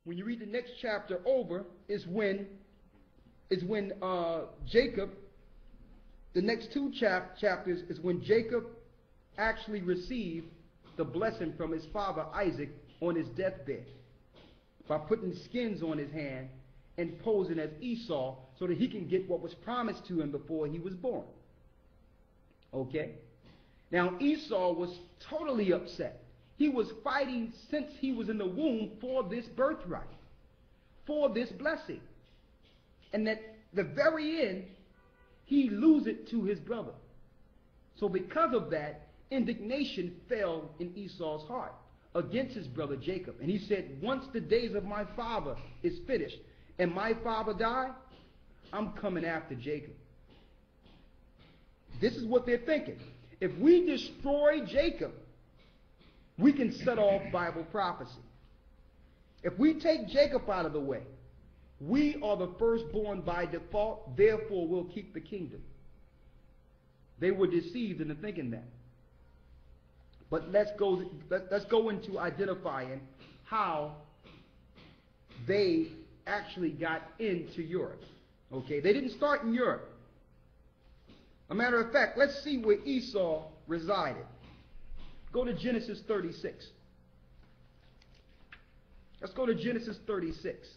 when you read the next chapter over, is when Jacob, the next two chapters is when Jacob actually received the blessing from his father Isaac on his deathbed by putting skins on his hand and posing as Esau so that he can get what was promised to him before he was born. Okay? Now Esau was totally upset. He was fighting since he was in the womb for this birthright, for this blessing. And at the very end, he loses it to his brother. So because of that, indignation fell in Esau's heart against his brother Jacob. And he said, once the days of my father is finished and my father die, I'm coming after Jacob. This is what they're thinking. If we destroy Jacob, we can set off Bible prophecy. If we take Jacob out of the way, we are the firstborn by default, therefore we'll keep the kingdom. They were deceived into thinking that. But let's go into identifying how they actually got into Europe. Okay, they didn't start in Europe. A matter of fact, let's see where Esau resided. Go to Genesis 36. Let's go to Genesis 36.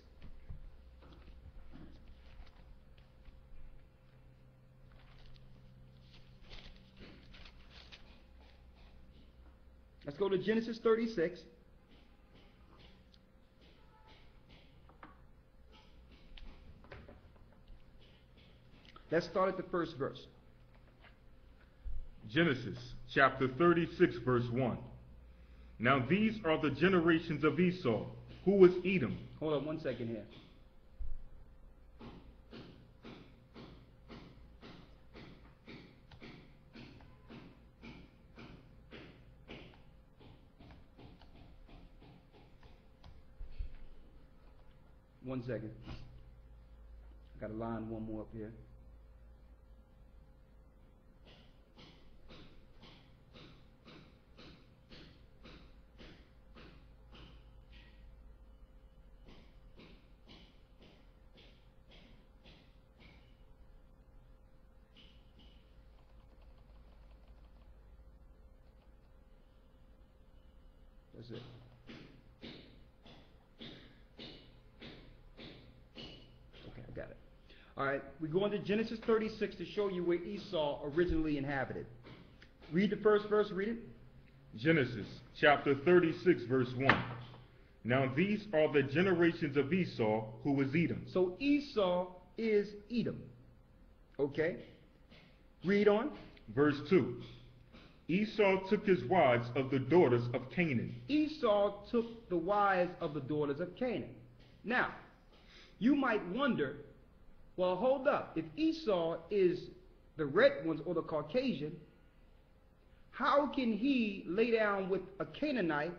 Let's go to Genesis 36. Let's start at the first verse. Genesis chapter 36, verse 1. Now these are the generations of Esau, who was Edom. Hold on 1 second here. One second. I got to line one more up here. That's it. Okay, I got it. All right, we go into Genesis 36 to show you where Esau originally inhabited. Read the first verse, read it. Genesis chapter 36, verse 1. Now these are the generations of Esau, who was Edom. So Esau is Edom. Okay? Read on. Verse 2. Esau took his wives of the daughters of Canaan. Esau took the wives of the daughters of Canaan. Now, you might wonder, well, hold up. If Esau is the red ones or the Caucasian, how can he lay down with a Canaanite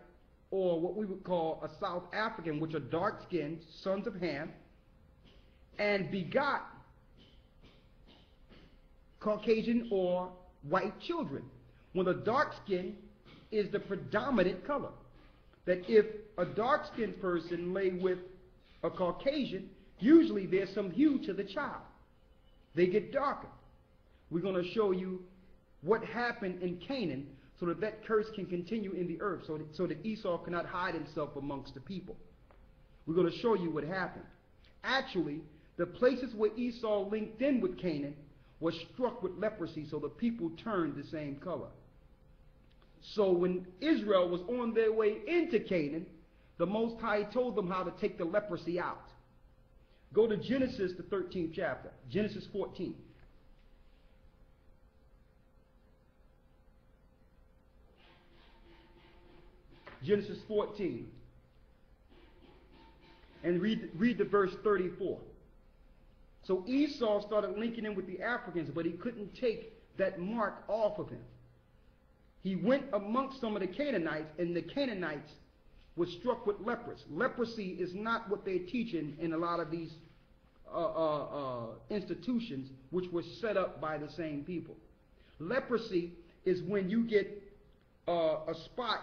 or what we would call a South African, which are dark-skinned sons of Ham, and begot Caucasian or white children, when the dark skin is the predominant color? That if a dark-skinned person lay with a Caucasian, usually there's some hue to the child. They get darker. We're going to show you what happened in Canaan so that that curse can continue in the earth, so that Esau cannot hide himself amongst the people. We're going to show you what happened. Actually, the places where Esau linked in with Canaan was struck with leprosy, so the people turned the same color. So when Israel was on their way into Canaan, the Most High told them how to take the leprosy out. Go to Genesis, the 13th chapter, Genesis 14. Genesis 14. And read the verse 34. So Esau started linking in with the Africans, but he couldn't take that mark off of him. He went amongst some of the Canaanites, and the Canaanites were struck with leprosy is not what they're teaching in a lot of these institutions which were set up by the same people. Leprosy is when you get a spot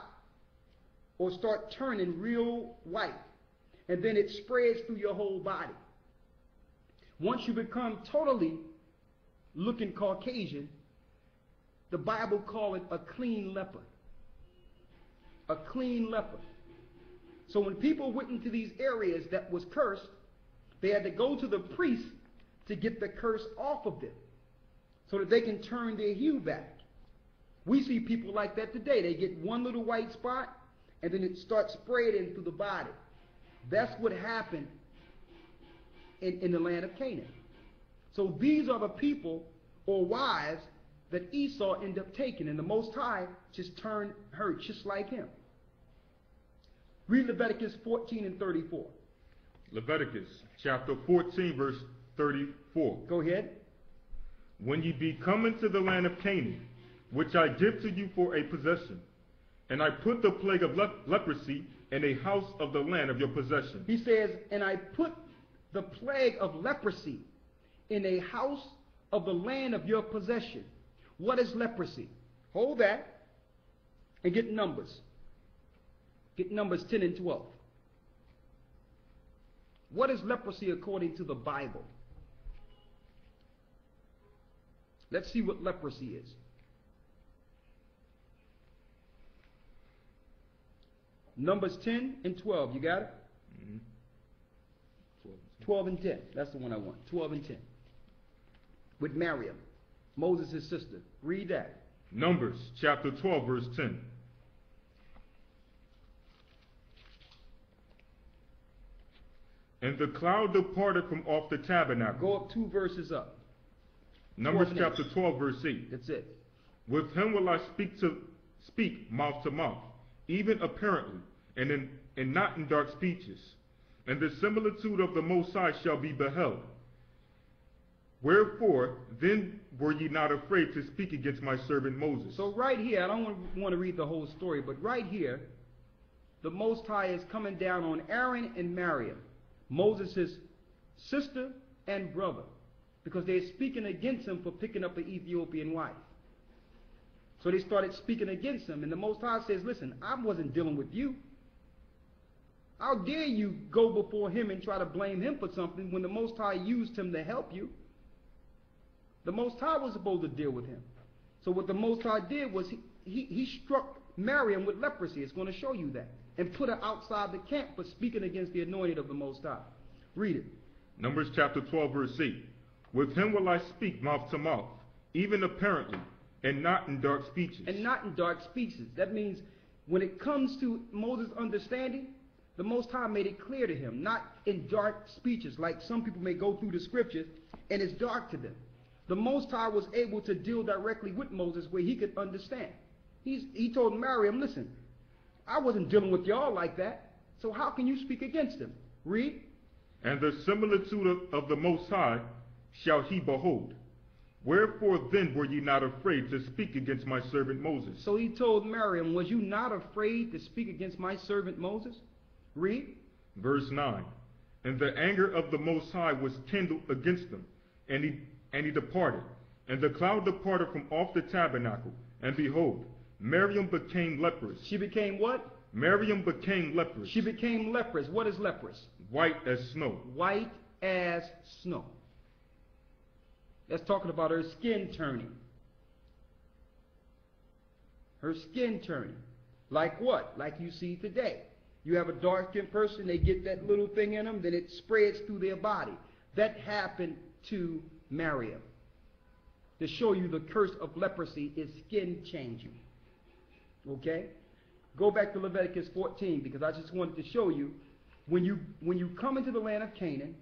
or start turning real white, and then it spreads through your whole body. Once you become totally looking Caucasian, the Bible calls it a clean leper. A clean leper. So when people went into these areas that was cursed, they had to go to the priest to get the curse off of them so that they can turn their hue back. We see people like that today. They get one little white spot and then it starts spreading through the body. That's what happened in the land of Canaan. So these are the people or wives that Esau ended up taking, and the Most High just turned her just like him. Read Leviticus 14 and 34. Leviticus chapter 14, verse 34. Go ahead. When ye be come into the land of Canaan, which I give to you for a possession, and I put the plague of leprosy in a house of the land of your possession. He says, and I put the plague of leprosy in a house of the land of your possession. What is leprosy? Hold that and get Numbers. Get Numbers 10 and 12. What is leprosy according to the Bible? Let's see what leprosy is. Numbers 10 and 12. You got it? Mm-hmm. 12 and 10. That's the one I want. 12 and 10. With Miriam, Moses' sister. Read that. Numbers chapter 12, verse 10. And the cloud departed from off the tabernacle. Go up 2 verses up. Numbers chapter 12, verse 8. That's it. With him will I speak mouth to mouth, even apparently, and not in dark speeches. And the similitude of the Most High shall be beheld. Wherefore, then were ye not afraid to speak against my servant Moses? So right here, I don't want to read the whole story, but right here, the Most High is coming down on Aaron and Miriam, Moses' sister and brother, because they're speaking against him for picking up an Ethiopian wife. So they started speaking against him, and the Most High says, listen, I wasn't dealing with you. How dare you go before him and try to blame him for something when the Most High used him to help you? The Most High was supposed to deal with him. So what the Most High did was he struck Miriam with leprosy. It's going to show you that. And put her outside the camp for speaking against the anointed of the Most High. Read it. Numbers chapter 12, verse 8. With him will I speak mouth to mouth, even apparently, and not in dark speeches. And not in dark speeches. That means when it comes to Moses' understanding, the Most High made it clear to him, not in dark speeches, like some people may go through the scriptures and it's dark to them. The Most High was able to deal directly with Moses where he could understand. He told Miriam, listen, I wasn't dealing with y'all like that, so how can you speak against him? Read. And the similitude of the Most High shall he behold. Wherefore then were ye not afraid to speak against my servant Moses? So he told Miriam, was you not afraid to speak against my servant Moses? Read. Verse 9. And the anger of the Most High was kindled against them, and he departed. And the cloud departed from off the tabernacle, and behold, Miriam became leprous. She became what? Miriam became leprous. She became leprous. What is leprous? White as snow. White as snow. That's talking about her skin turning. Her skin turning. Like what? Like you see today. You have a dark-skinned person, they get that little thing in them, then it spreads through their body. That happened to Miriam. To show you the curse of leprosy is skin changing. Okay? Go back to Leviticus 14, because I just wanted to show you, when you come into the land of Canaan,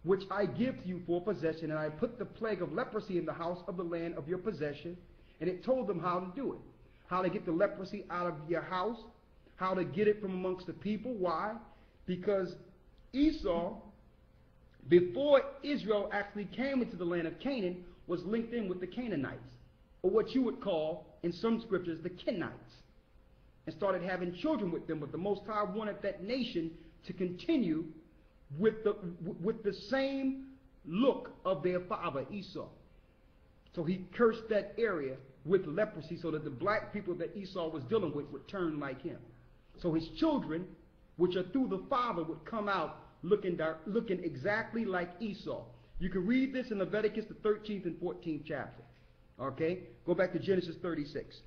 which I give to you for possession, and I put the plague of leprosy in the house of the land of your possession, and it told them how to do it. How to get the leprosy out of your house, how to get it from amongst the people. Why? Because Esau, before Israel actually came into the land of Canaan, was linked in with the Canaanites, or what you would call, in some scriptures, the Kenites, and started having children with them. But the Most High wanted that nation to continue with the same look of their father Esau. So he cursed that area with leprosy so that the black people that Esau was dealing with would turn like him. So his children which are through the father, would come out looking exactly like Esau. You can read this in Leviticus, the 13th and 14th chapter. Okay? Go back to Genesis 36.